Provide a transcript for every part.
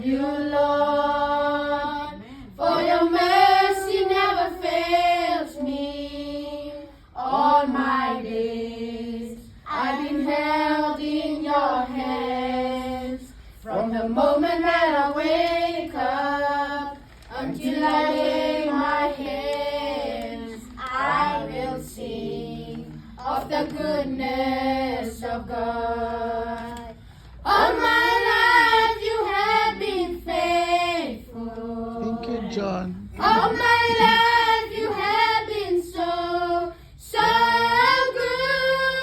love you, Lord, for your mercy never fails me. All my days I've been held in your hands. From the moment that I wake up until I lay my hands, I will sing of the goodness of God. All my life you have been faithful. Thank you, John. All my life you have been so, so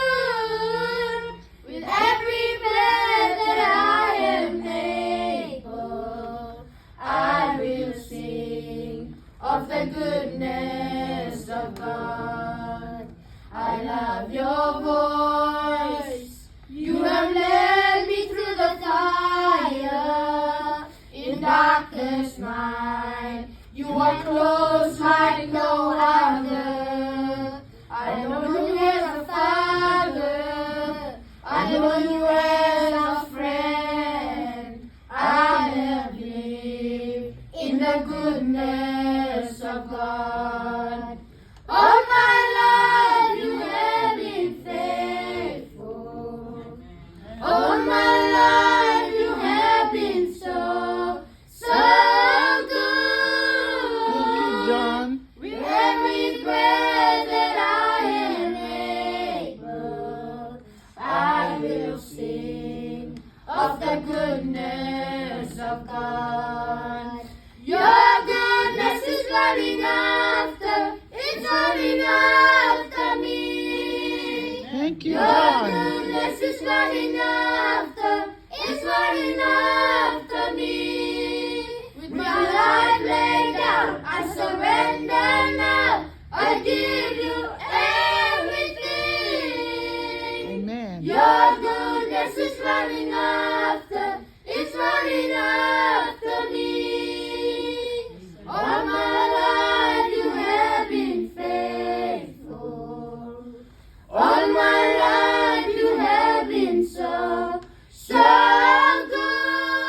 good. With every breath that I am able, I will sing of the goodness of God. I love your voice. You have led me through the fire. In darkness night, you are close like no other. I know you as a father. I know you as a friend. I have lived in the goodness of God. All my life you have been faithful. All my life you have been so, so good. Thank you, John. With every breath that I am able, I will sing of the goodness of God. Your goodness is running after, it's running after me. Thank you, Your John. goodness is running after, it's running after me. With my life laid down, I surrender now. I give you everything. Amen. Your goodness is running after, it's running after me. All my life you have been faithful. All my life you have been so, so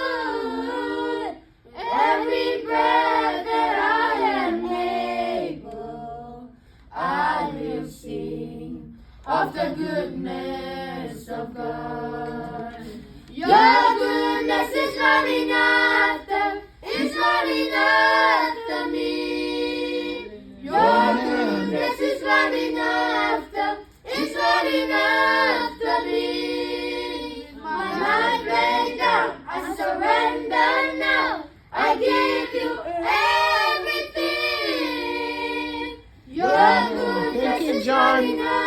good. Every breath that I am able, I will sing of the goodness of God. Your goodness is running after, it's running after me. Your goodness is running after, it's running after me. My life laid down, I surrender now. I give you everything. Your goodness Thank you, is John. running after.